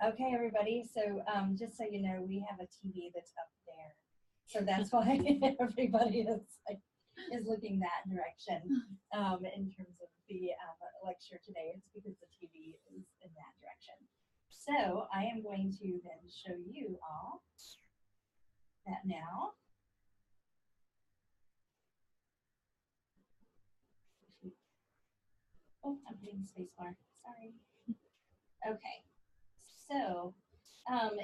Okay, everybody. So just so you know, we have a TV that's up there. So that's why everybody is looking that direction in terms of the lecture today. It's because the TV is in that direction. So I am going to then show you all that now. Oh, I'm hitting the space bar. Sorry. Okay. So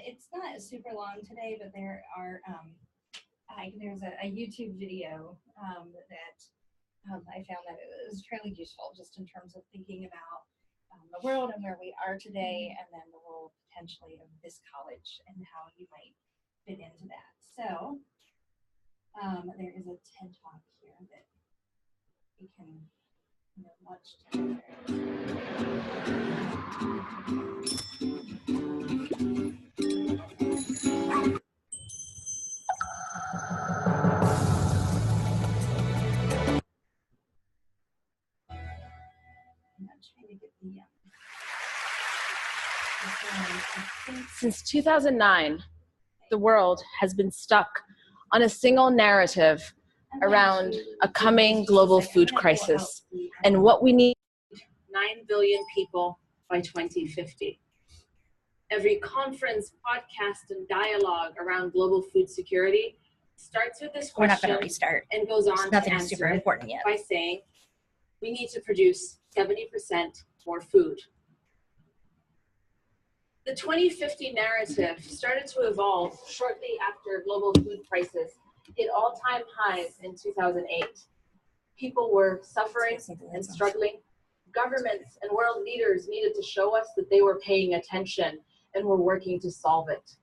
it's not super long today, but there are there's a YouTube video that I found that it was fairly useful just in terms of thinking about the world and where we are today, and then the role potentially of this college and how you might fit into that. So there is a TED Talk here that we can watch together. I'm not trying to get the Since 2009, the world has been stuck on a single narrative around a coming global food crisis and what we need 9 billion people by 2050. Every conference, podcast, and dialogue around global food security starts with this question. We're not going to restart. And goes on Nothing to answer super important yet. By saying we need to produce 70% more food. The 2050 narrative started to evolve shortly after global food prices hit all-time highs in 2008. People were suffering and struggling. Governments and world leaders needed to show us that they were paying attention and were working to solve it.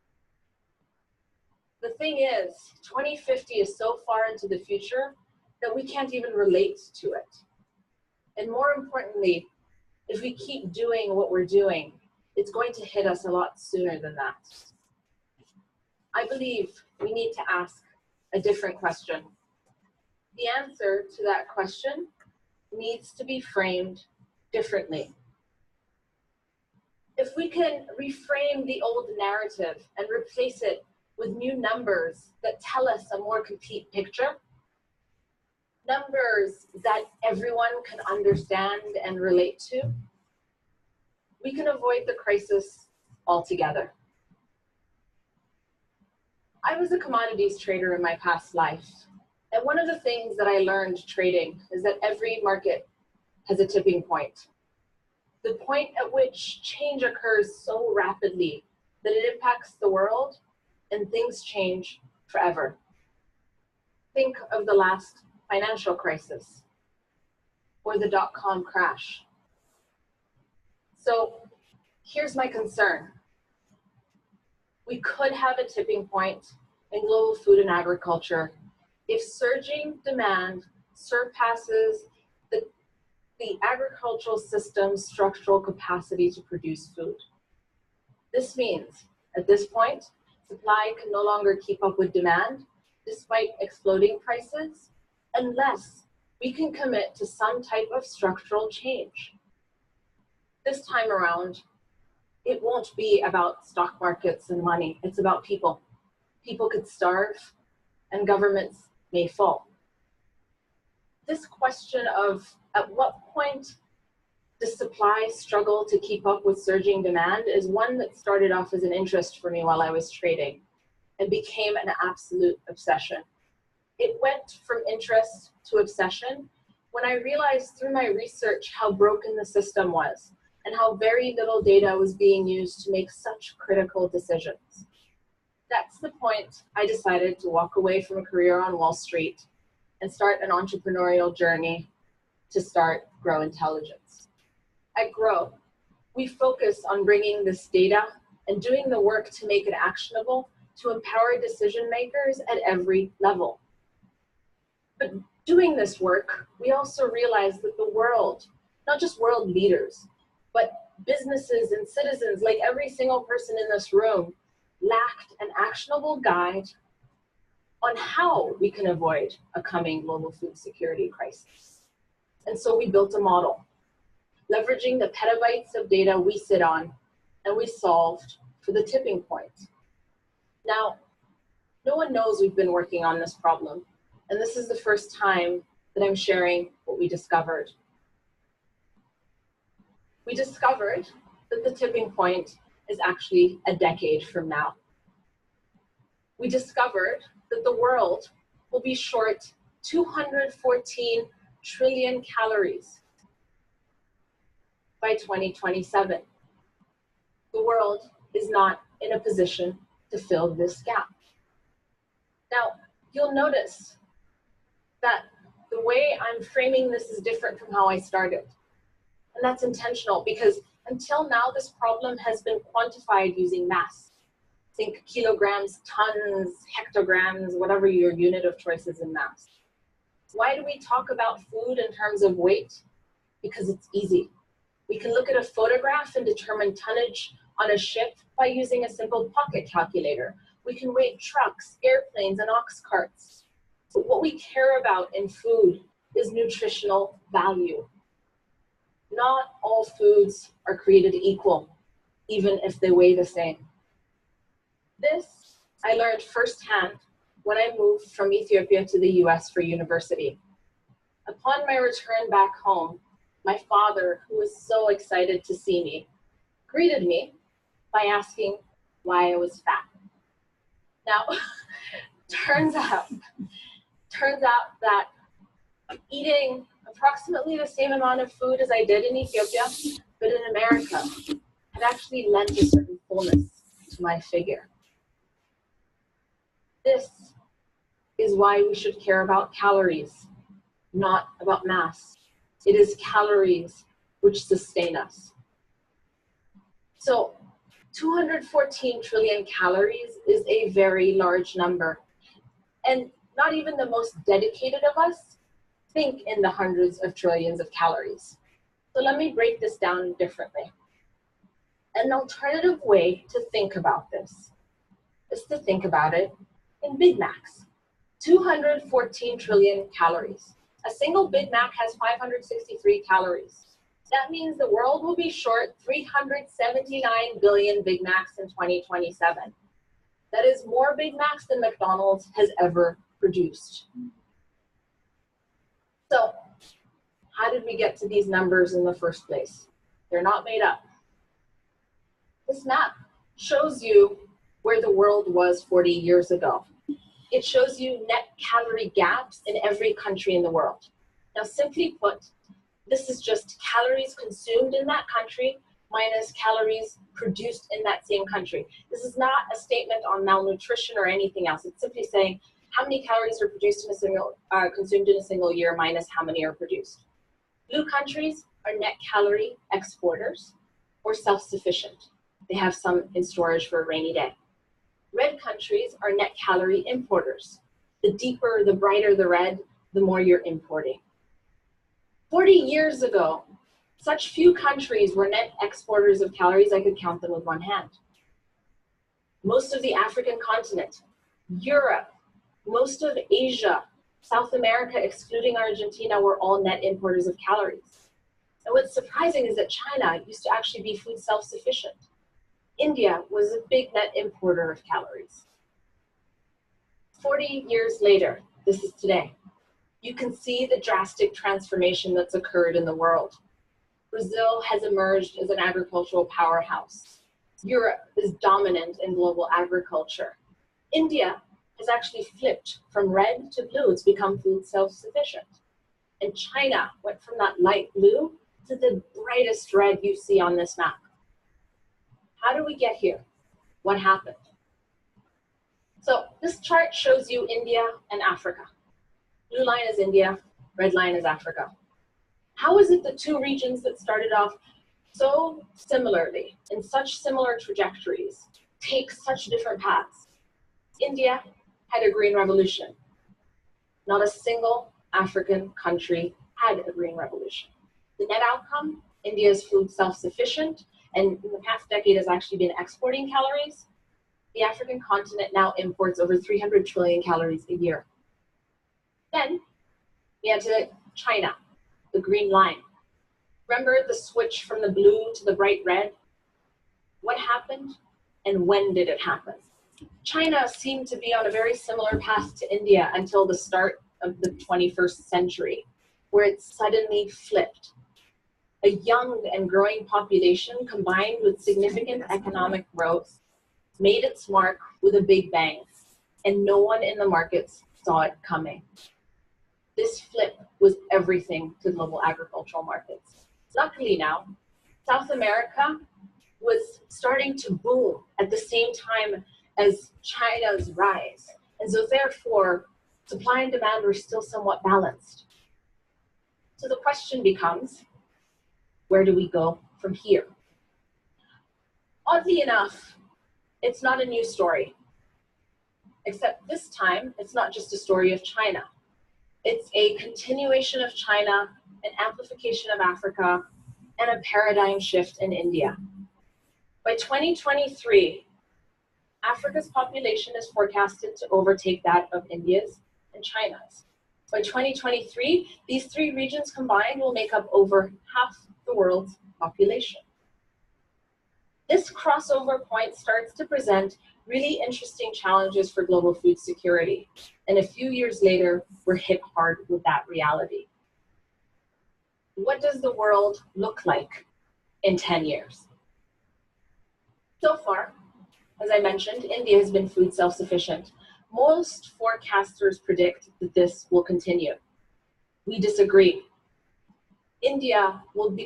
The thing is, 2050 is so far into the future that we can't even relate to it. And more importantly, if we keep doing what we're doing, it's going to hit us a lot sooner than that. I believe we need to ask a different question. The answer to that question needs to be framed differently. If we can reframe the old narrative and replace it with new numbers that tell us a more complete picture, numbers that everyone can understand and relate to, we can avoid the crisis altogether. I was a commodities trader in my past life, and one of the things that I learned trading is that every market has a tipping point. The point at which change occurs so rapidly that it impacts the world and things change forever. Think of the last financial crisis or the dot-com crash. So here's my concern. We could have a tipping point in global food and agriculture if surging demand surpasses the agricultural system's structural capacity to produce food. This means, at this point, supply can no longer keep up with demand despite exploding prices, unless we can commit to some type of structural change. This time around, it won't be about stock markets and money. It's about people. People could starve and governments may fall. This question of at what point does supply struggle to keep up with surging demand is one that started off as an interest for me while I was trading and became an absolute obsession. It went from interest to obsession when I realized through my research how broken the system was and how very little data was being used to make such critical decisions. That's the point I decided to walk away from a career on Wall Street and start an entrepreneurial journey to start Grow Intelligence. At Grow, we focus on bringing this data and doing the work to make it actionable to empower decision makers at every level. But doing this work, we also realized that the world, not just world leaders, but businesses and citizens, like every single person in this room, lacked an actionable guide on how we can avoid a coming global food security crisis. And so we built a model, leveraging the petabytes of data we sit on and we solved for the tipping point. Now, no one knows we've been working on this problem, and this is the first time that I'm sharing what we discovered. We discovered that the tipping point is actually a decade from now. We discovered that the world will be short 214 trillion calories by 2027. The world is not in a position to fill this gap. Now, you'll notice that the way I'm framing this is different from how I started. And that's intentional because until now, this problem has been quantified using mass. Think kilograms, tons, hectograms, whatever your unit of choice is in mass. Why do we talk about food in terms of weight? Because it's easy. We can look at a photograph and determine tonnage on a ship by using a simple pocket calculator. We can weight trucks, airplanes, and ox carts. But what we care about in food is nutritional value. Not all foods are created equal, even if they weigh the same. This I learned firsthand when I moved from Ethiopia to the US for university. Upon my return back home, my father, who was so excited to see me, greeted me by asking why I was fat. Now, turns out that eating approximately the same amount of food as I did in Ethiopia, but in America, had actually lent a certain fullness to my figure. This is why we should care about calories, not about mass. It is calories which sustain us. So 214 trillion calories is a very large number. And not even the most dedicated of us think in the hundreds of trillions of calories. So let me break this down differently. An alternative way to think about this is to think about it in Big Macs. 214 trillion calories. A single Big Mac has 563 calories. That means the world will be short 379 billion Big Macs in 2027. That is more Big Macs than McDonald's has ever produced. So, how did we get to these numbers in the first place? They're not made up. This map shows you where the world was 40 years ago. It shows you net calorie gaps in every country in the world. Now, simply put, this is just calories consumed in that country minus calories produced in that same country. This is not a statement on malnutrition or anything else. It's simply saying how many calories are produced in a single, consumed in a single year minus how many are produced. Blue countries are net calorie exporters or self-sufficient. They have some in storage for a rainy day. Red countries are net calorie importers. The deeper, the brighter the red, the more you're importing. 40 years ago, such few countries were net exporters of calories I could count them with one hand. Most of the African continent, Europe, most of Asia, South America, excluding Argentina, were all net importers of calories. And what's surprising is that China used to actually be food self-sufficient. India was a big net importer of calories. 40 years later, this is today, you can see the drastic transformation that's occurred in the world. Brazil has emerged as an agricultural powerhouse. Europe is dominant in global agriculture. India has actually flipped from red to blue. It's become food self-sufficient. And China went from that light blue to the brightest red you see on this map. How do we get here? What happened? So this chart shows you India and Africa. Blue line is India, red line is Africa. How is it the two regions that started off so similarly, in such similar trajectories, take such different paths? India had a green revolution. Not a single African country had a green revolution. The net outcome, India is food self-sufficient, and in the past decade has actually been exporting calories. The African continent now imports over 300 trillion calories a year. Then we had to China, the green line. Remember the switch from the blue to the bright red? What happened and when did it happen? China seemed to be on a very similar path to India until the start of the 21st century, where it suddenly flipped. A young and growing population combined with significant economic growth made its mark with a big bang, and no one in the markets saw it coming. This flip was everything to global agricultural markets. Luckily now, South America was starting to boom at the same time as China's rise. And so therefore, supply and demand were still somewhat balanced. So the question becomes, where do we go from here? Oddly enough, it's not a new story, except this time, it's not just a story of China. It's a continuation of China, an amplification of Africa, and a paradigm shift in India. By 2023, Africa's population is forecasted to overtake that of India's and China's. By 2023, these three regions combined will make up over half the world's population. This crossover point starts to present really interesting challenges for global food security. And a few years later, we're hit hard with that reality. What does the world look like in 10 years? So far, as I mentioned, India has been food self-sufficient. Most forecasters predict that this will continue. We disagree. India will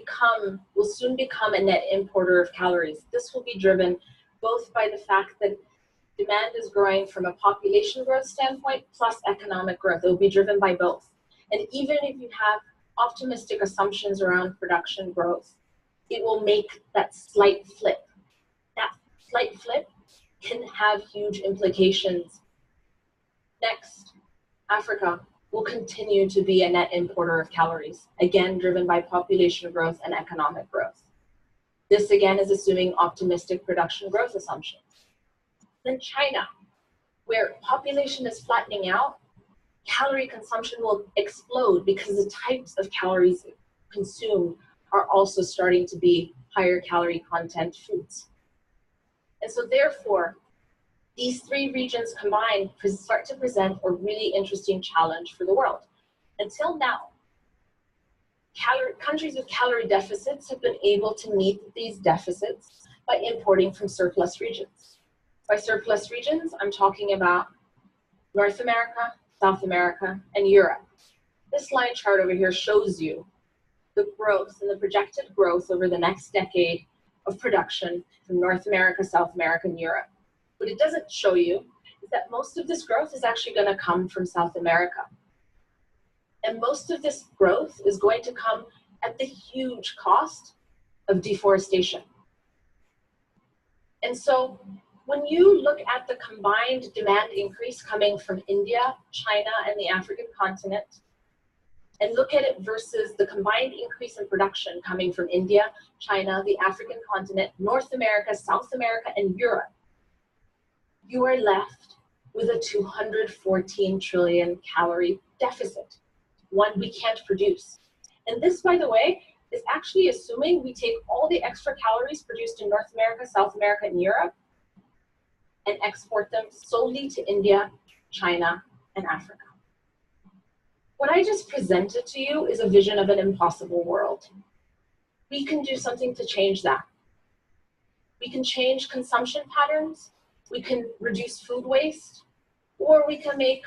soon become a net importer of calories. This will be driven both by the fact that demand is growing from a population growth standpoint plus economic growth. It will be driven by both. And even if you have optimistic assumptions around production growth, it will make that slight flip. That slight flip can have huge implications. Next, Africa will continue to be a net importer of calories, again driven by population growth and economic growth. This again is assuming optimistic production growth assumptions. Then China, where population is flattening out, calorie consumption will explode because the types of calories consumed are also starting to be higher calorie content foods. And so therefore, these three regions combined start to present a really interesting challenge for the world. Until now, countries with calorie deficits have been able to meet these deficits by importing from surplus regions. By surplus regions, I'm talking about North America, South America, and Europe. This line chart over here shows you the growth and the projected growth over the next decade of production from North America, South America, and Europe. What it doesn't show you is that most of this growth is actually going to come from South America. And most of this growth is going to come at the huge cost of deforestation. And so when you look at the combined demand increase coming from India, China, and the African continent, and look at it versus the combined increase in production coming from India, China, the African continent, North America, South America, and Europe, you are left with a 214 trillion calorie deficit, one we can't produce. And this, by the way, is actually assuming we take all the extra calories produced in North America, South America, and Europe and export them solely to India, China, and Africa. What I just presented to you is a vision of an impossible world. We can do something to change that. We can change consumption patterns, we can reduce food waste, or we can make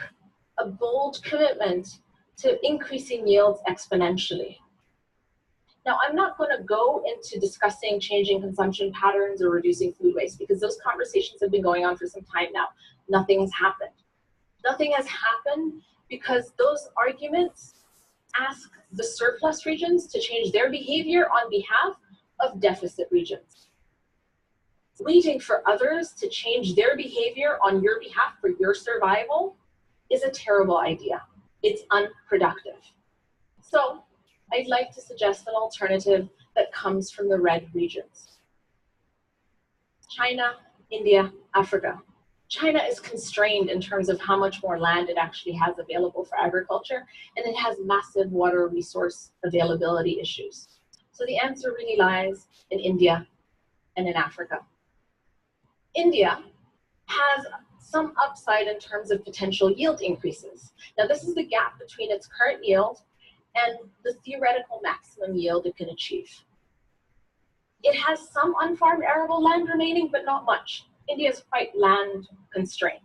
a bold commitment to increasing yields exponentially. Now, I'm not going to go into discussing changing consumption patterns or reducing food waste because those conversations have been going on for some time now. Nothing has happened. Nothing has happened because those arguments ask the surplus regions to change their behavior on behalf of deficit regions. Waiting for others to change their behavior on your behalf for your survival is a terrible idea. It's unproductive. So I'd like to suggest an alternative that comes from the red regions. China, India, Africa. China is constrained in terms of how much more land it actually has available for agriculture, and it has massive water resource availability issues. So the answer really lies in India and in Africa. India has some upside in terms of potential yield increases. Now, this is the gap between its current yield and the theoretical maximum yield it can achieve. It has some unfarmed arable land remaining, but not much. India is quite land constrained.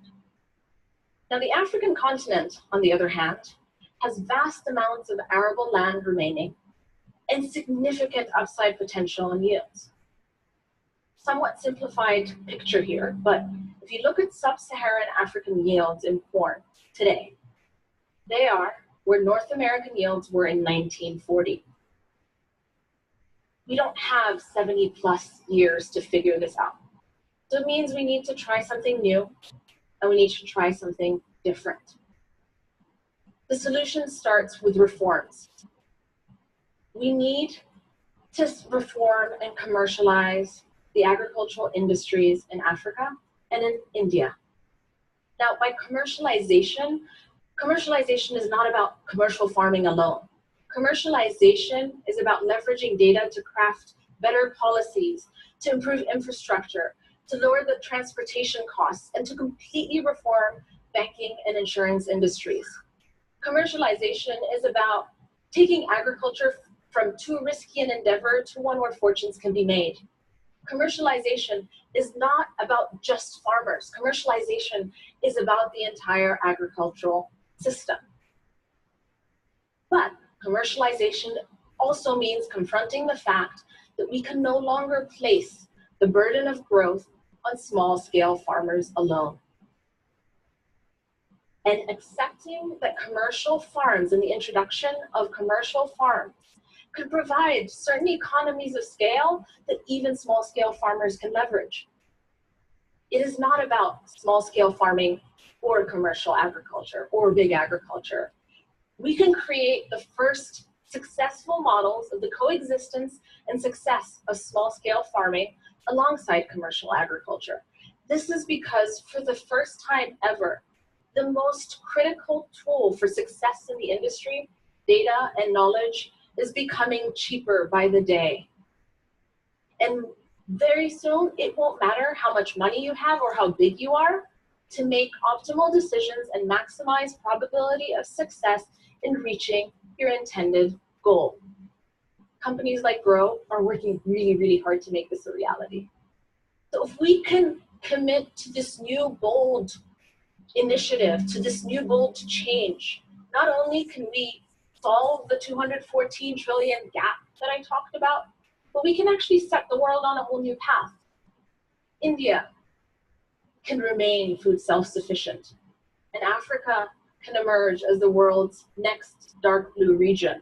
Now, the African continent, on the other hand, has vast amounts of arable land remaining and significant upside potential in yields. Somewhat simplified picture here, but if you look at sub-Saharan African yields in corn today, they are where North American yields were in 1940. We don't have 70 plus years to figure this out. So it means we need to try something new and we need to try something different. The solution starts with reforms. We need to reform and commercialize the agricultural industries in Africa and in India. Now, by commercialization, commercialization is not about commercial farming alone. Commercialization is about leveraging data to craft better policies, to improve infrastructure, to lower the transportation costs, and to completely reform banking and insurance industries. Commercialization is about taking agriculture from too risky an endeavor to one where fortunes can be made. Commercialization is not about just farmers. Commercialization is about the entire agricultural system. But commercialization also means confronting the fact that we can no longer place the burden of growth on small-scale farmers alone. And accepting that commercial farms and the introduction of commercial farms could provide certain economies of scale that even small-scale farmers can leverage. It is not about small-scale farming or commercial agriculture or big agriculture. We can create the first successful models of the coexistence and success of small-scale farming alongside commercial agriculture. This is because for the first time ever, the most critical tool for success in the industry, data and knowledge, is becoming cheaper by the day. And very soon, it won't matter how much money you have or how big you are to make optimal decisions and maximize probability of success in reaching your intended goal. Companies like Grow are working really, really hard to make this a reality. So if we can commit to this new bold initiative, to this new bold change, not only can we solve the 214 trillion gap that I talked about, but we can actually set the world on a whole new path. India can remain food self-sufficient, and Africa can emerge as the world's next dark blue region.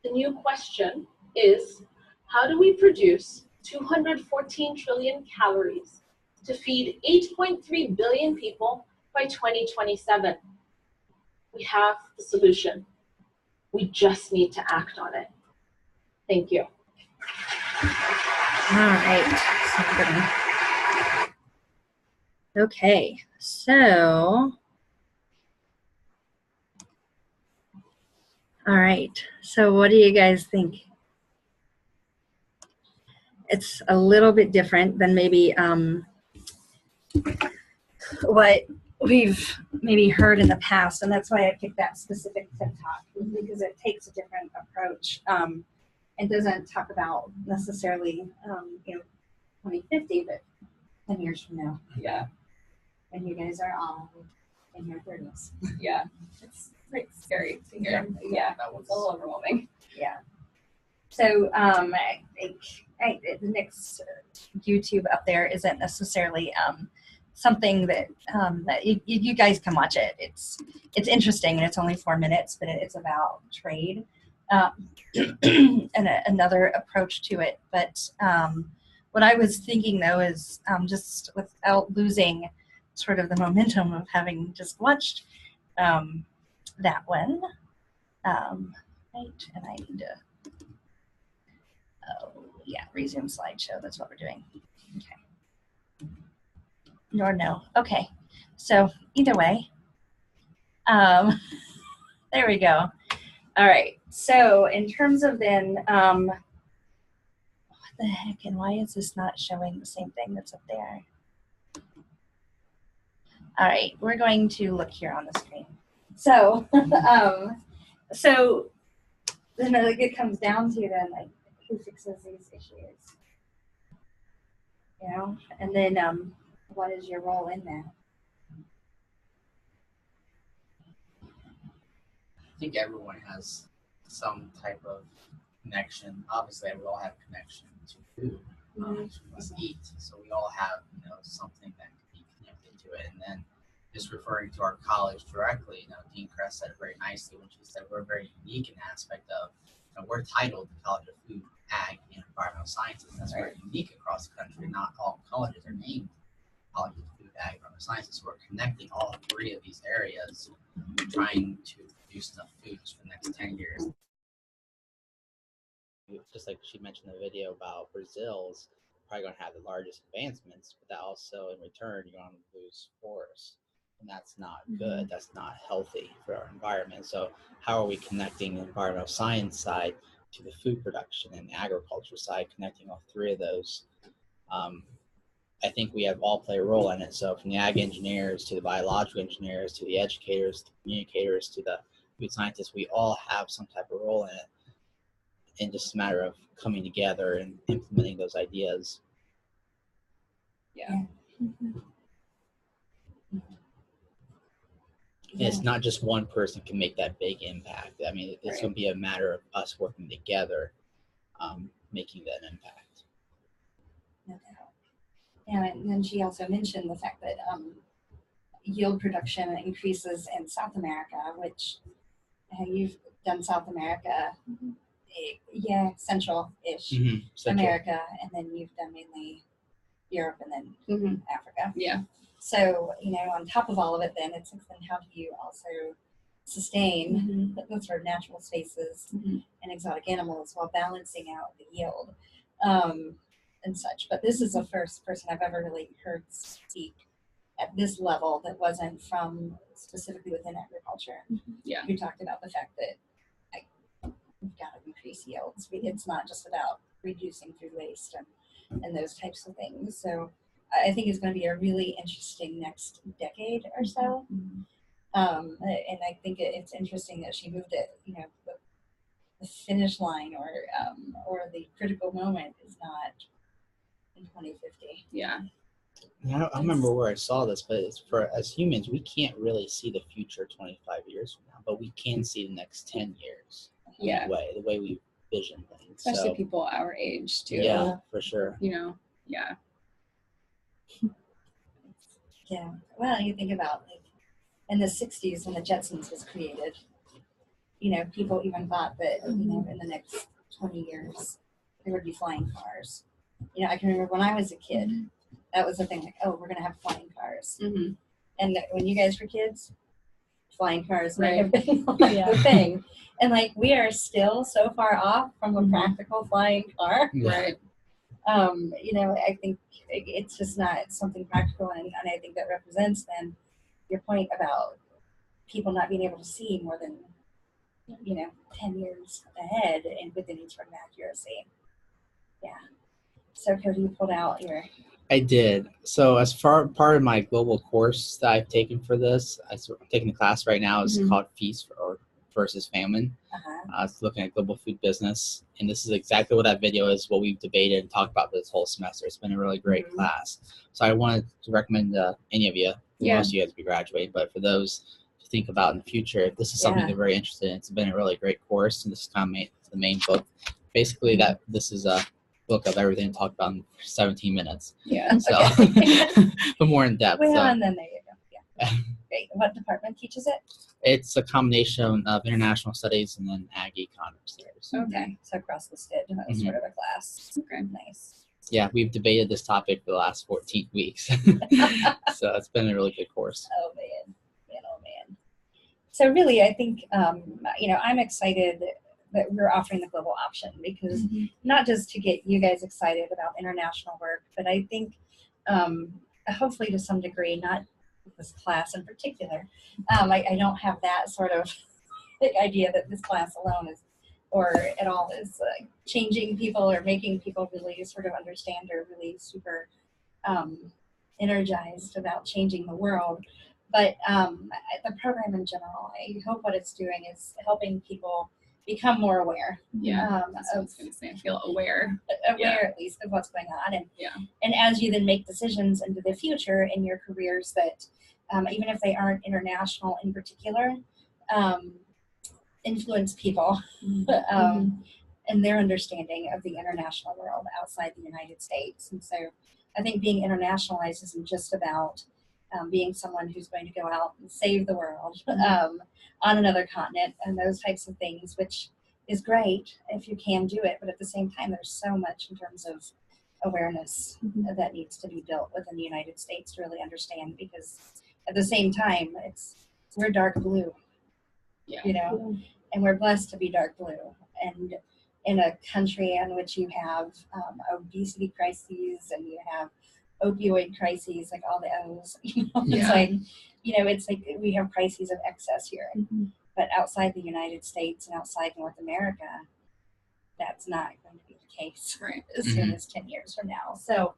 The new question is, how do we produce 214 trillion calories to feed 8.3 billion people by 2027? We have the solution. We just need to act on it. Thank you. All right. Okay, so, all right. So what do you guys think? It's a little bit different than maybe what we've maybe heard in the past, and that's why I picked that specific TED Talk, because it takes a different approach. It doesn't talk about necessarily, 2050, but 10 years from now. Yeah. And you guys are all in your 30s. Yeah. It's like scary to hear. Yeah. That was a little overwhelming. Yeah. So I think the next YouTube up there isn't necessarily something that that you guys can watch it. It's interesting, and it's only 4 minutes, but it's about trade and another approach to it. But what I was thinking though is just without losing sort of the momentum of having just watched that one, right? And I need to, resume slideshow. That's what we're doing. Okay. Nor no. Okay. So either way, there we go. All right. So in terms of then, the heck? And why is this not showing the same thing that's up there? All right, we're going to look here on the screen. So, so then it comes down to then like who fixes these issues, you know, and then what is your role in that? I think everyone has some type of connection. Obviously, we all have connection to food. We must eat, so we all have, something that can be connected to it. And then, just referring to our college directly, Dean Kress said it very nicely when she said we're very unique in the aspect of, we're titled the College of Food, Ag, and Environmental Sciences. That's very unique across the country. Not all colleges are named College of Food, Ag, and Environmental Sciences. So we're connecting all three of these areas, trying to produce enough food for the next 10 years. Just like she mentioned in the video about Brazil's probably going to have the largest advancements, but that also in return you're going to lose forests, and that's not good. That's not healthy for our environment. So how are we connecting the environmental science side to the food production and agriculture side, connecting all three of those? I think we have all play a role in it. So from the ag engineers to the biological engineers to the educators, to communicators, to the food scientists, we all have some type of role in it. And just a matter of coming together and implementing those ideas. Yeah. It's not just one person can make that big impact. I mean, it's going to be a matter of us working together, making that impact. No doubt. And then she also mentioned the fact that yield production increases in South America, which you've done South America, Central-ish America, and then you've done mainly Europe and then Africa. Yeah. So, on top of all of it, then it's then how do you also sustain those sort of natural spaces and exotic animals while balancing out the yield and such. But this is the first person I've ever really heard speak at this level that wasn't from specifically within agriculture. Yeah. Who talked about the fact that we've got to increase yields. It's not just about reducing food waste and those types of things. So I think it's going to be a really interesting next decade or so. And I think it's interesting that she moved it, the finish line or the critical moment is not in 2050. Yeah. I remember where I saw this, but it's as humans, we can't really see the future 25 years from now, but we can see the next 10 years. Yeah. The way we vision things. Especially people our age too. Yeah, for sure. Yeah. Yeah. Well, you think about in the 60s when the Jetsons was created, people even thought that, in the next 20 years there would be flying cars. I can remember when I was a kid, that was the thing, like, oh, we're going to have flying cars. And when you guys were kids, flying cars might have been the thing. And we are still so far off from a practical flying car. Right. I think it's just not something practical, and I think that represents then your point about people not being able to see more than 10 years ahead and with any sort of accuracy. Yeah. So Cody, you pulled out your. I did. So as part of my global course that I've taken for this, I'm taking a class right now. It's called Feast versus Famine. It's looking at global food business. And this is exactly what that video is, what we've debated and talked about this whole semester. It's been a really great class. So I wanted to recommend any of you, most of you guys will be graduating, but for those to think about in the future, if this is something they're very interested in, it's been a really great course. And this is kind of the main book. Basically, this is a book of everything talked about in 17 minutes. Yeah. So, but more in depth. Well, so. and then there you go. Yeah. Great. What department teaches it? It's a combination of international studies and then ag economics there. Okay. So across the STID, sort of a class. Okay. Nice. Yeah, we've debated this topic for the last 14 weeks. So it's been a really good course. Oh man. So really, I think, I'm excited that we're offering the global option because not just to get you guys excited about international work, but I think hopefully to some degree, not this class in particular, I don't have that sort of idea that this class alone is or at all is changing people or making people really sort of understand or really super energized about changing the world. But the program in general, I hope what it's doing is helping people become more aware. Yeah. That's what I was gonna say. I feel aware. At least of what's going on, and as you then make decisions into the future in your careers that even if they aren't international in particular, influence people and their understanding of the international world outside the United States. And so I think being internationalized isn't just about being someone who's going to go out and save the world on another continent and those types of things, which is great if you can do it. But at the same time, there's so much in terms of awareness that needs to be built within the United States to really understand, because at the same time, we're dark blue, and we're blessed to be dark blue. And in a country in which you have obesity crises and you have opioid crises, like all the O's, it's like we have crises of excess here. But outside the United States and outside North America, that's not going to be the case as soon as 10 years from now. So,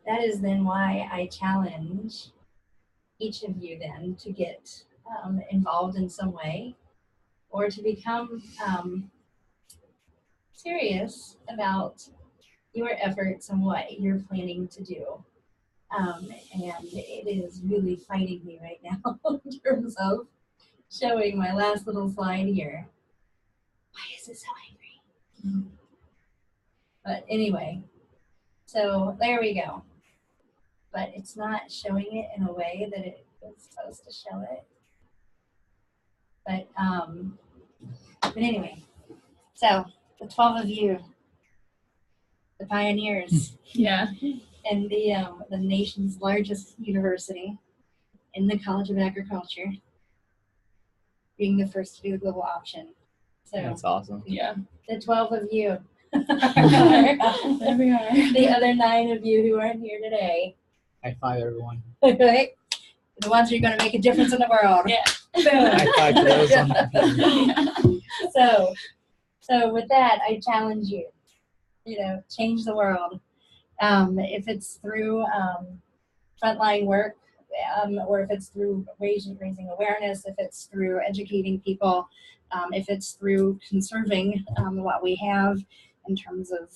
that is then why I challenge each of you then to get involved in some way, or to become serious about your efforts and what you're planning to do. And it is really fighting me right now in terms of showing my last little slide here. Why is it so angry? But anyway, so there we go. But it's not showing it in a way that it was supposed to show it. But anyway, so the 12 of you, the pioneers, and the nation's largest university in the College of Agriculture, being the first to do the global option. So That's awesome. the 12 of you. There we are. The other 9 of you who aren't here today. High five, everyone. Right? The ones who are going to make a difference in the world. High five to those on the computer. So with that, I challenge you, change the world. If it's through frontline work, or if it's through raising awareness, if it's through educating people, if it's through conserving what we have in terms of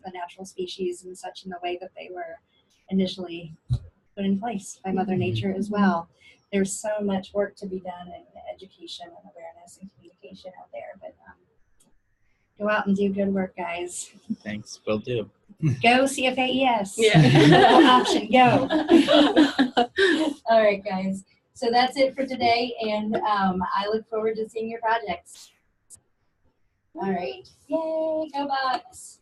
the natural species and such in the way that they were initially put in place by Mother Nature as well. There's so much work to be done in education and awareness and communication out there, but go out and do good work, guys. Thanks, will do. Go CFAES. Yeah. Option, go. All right, guys. So that's it for today, and I look forward to seeing your projects. All right. Yay, go Bucks.